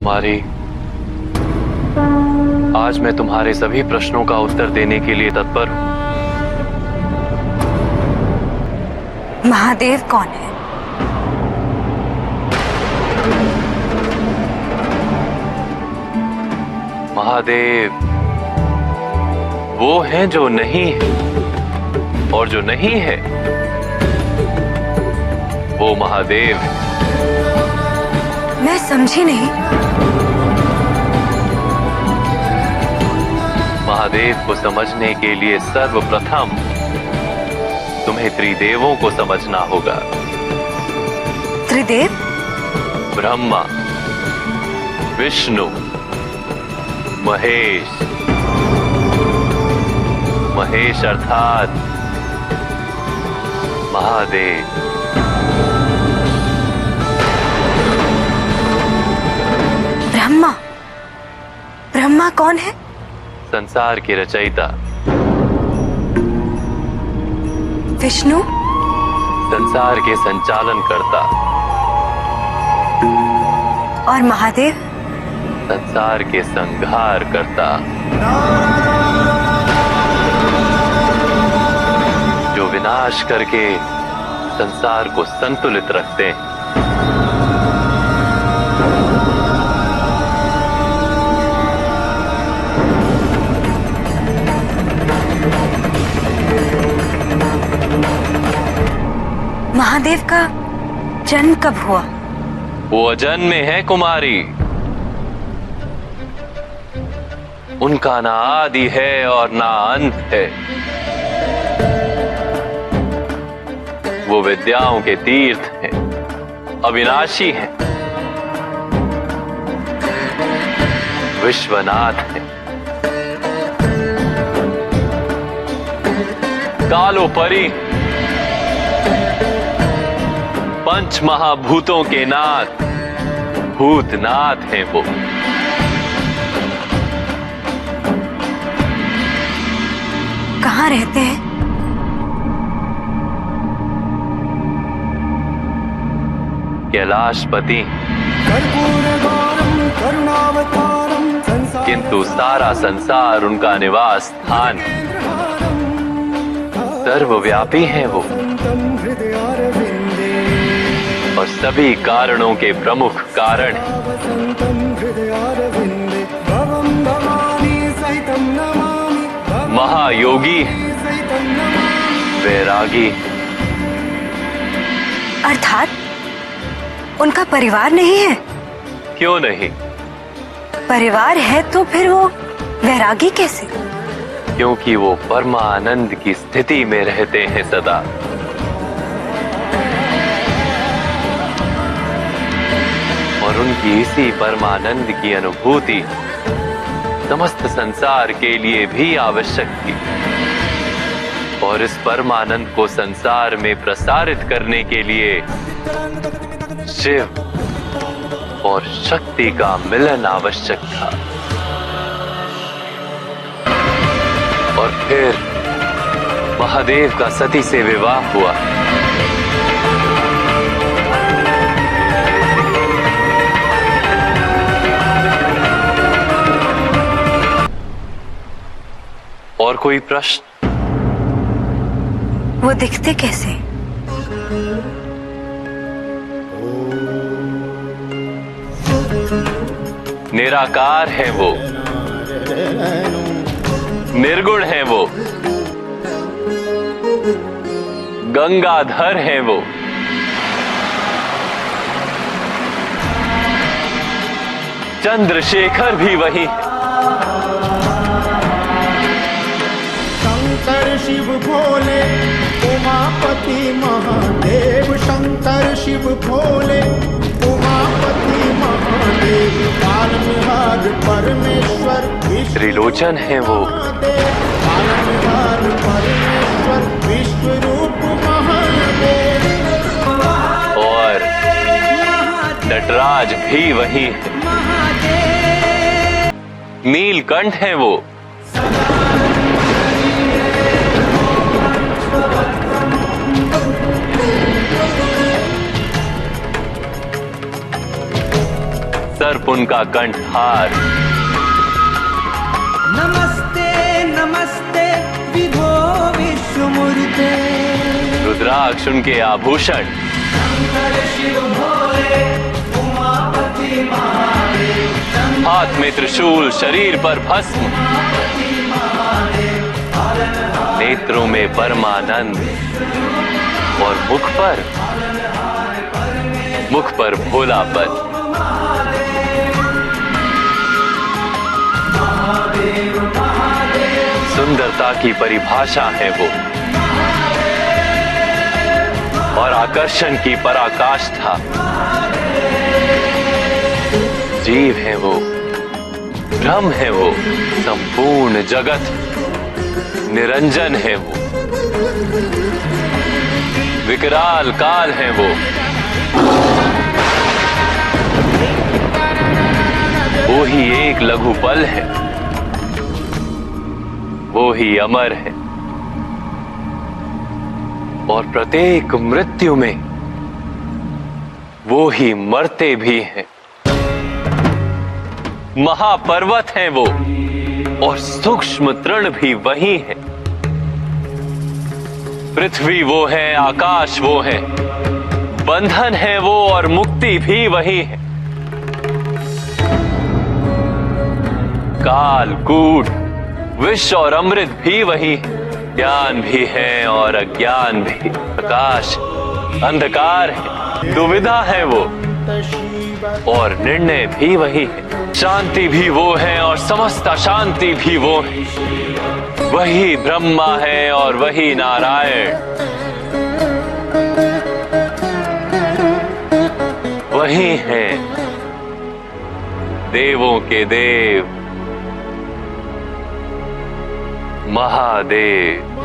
कुमारी, आज मैं तुम्हारे सभी प्रश्नों का उत्तर देने के लिए तत्पर हूं। महादेव कौन है? महादेव वो हैं जो नहीं है, और जो नहीं है वो महादेव है। मैं समझी नहीं। महादेव को समझने के लिए सर्वप्रथम तुम्हें त्रिदेवों को समझना होगा। त्रिदेव? ब्रह्मा, विष्णु, महेश। महेश अर्थात महादेव। ब्रह्मा? ब्रह्मा कौन है? संसार के रचयिता। विष्णु? संसार के संचालन करता। और महादेव? संसार के संहार करता। जो विनाश करके संसार को संतुलित रखते हैं। महादेव का जन्म कब हुआ? वो अजन्मे है कुमारी। उनका ना आदि है और ना अंत है। वो विद्याओं के तीर्थ हैं, अविनाशी हैं, विश्वनाथ हैं। कालोपरि पंच महाभूतों के नाथ, भूतनाथ हैं वो। कहाँ रहते हैं? कैलाशपति। किंतु सारा संसार उनका निवास स्थान है। सर्वव्यापी हैं वो, और सभी कारणों के प्रमुख कारण हैं। महायोगी, वैरागी। अर्थात उनका परिवार नहीं है? क्यों नहीं? परिवार है तो फिर वो वैरागी कैसे? क्योंकि वो परमानंद की स्थिति में रहते हैं सदा। और उनकी इसी परमानंद की अनुभूति समस्त संसार के लिए भी आवश्यक थी। और इस परमानंद को संसार में प्रसारित करने के लिए शिव और शक्ति का मिलन आवश्यक था। और फिर महादेव का सती से विवाह हुआ। और कोई प्रश्न? वो दिखते कैसे? निराकार है वो, निर्गुण है वो, गंगाधर है वो, चंद्रशेखर भी वही है। शंकर शिव भोले उमापति महादेव। शंकर शिव भोले उमापति महादेव। पालनहार परमेश्वर त्रिलोचन है वो, पालनहार परमेश्वर विश्व रूप महादेव। और नटराज भी वही है। नीलकंठ है वो। सर्प उनका कंठहार। नमस्ते नमस्ते विभो विश्वमूर्ते। रुद्राक्ष उनके आभूषण। शिव भोले उमापति महादेव। हाथ में त्रिशूल, शरीर पर भस्म, नेत्रों में परमानंद और मुख पर भोलापन। सुंदरता की परिभाषा है वो और आकर्षण की पराकाष्ठा। जीव है वो, ब्रह्म है वो, संपूर्ण जगत निरंजन है वो, विकराल काल है वो। वो ही एक लघु पल है, वो ही अमर है और प्रत्येक मृत्यु में वो ही मरते भी हैं। महापर्वत हैं वो और सूक्ष्म तृण भी वही है। पृथ्वी वो है, आकाश वो है, बंधन है वो और मुक्ति भी वही है। काल, कूट, विष और अमृत भी वही है। ज्ञान भी है और अज्ञान भी, प्रकाश, अंधकार है, दुविधा है वो और निर्णय भी वही है। शांति भी वो है और समस्त अशांति भी वो है। वही ब्रह्मा है और वही नारायण, वही है देवों के देव महादेव।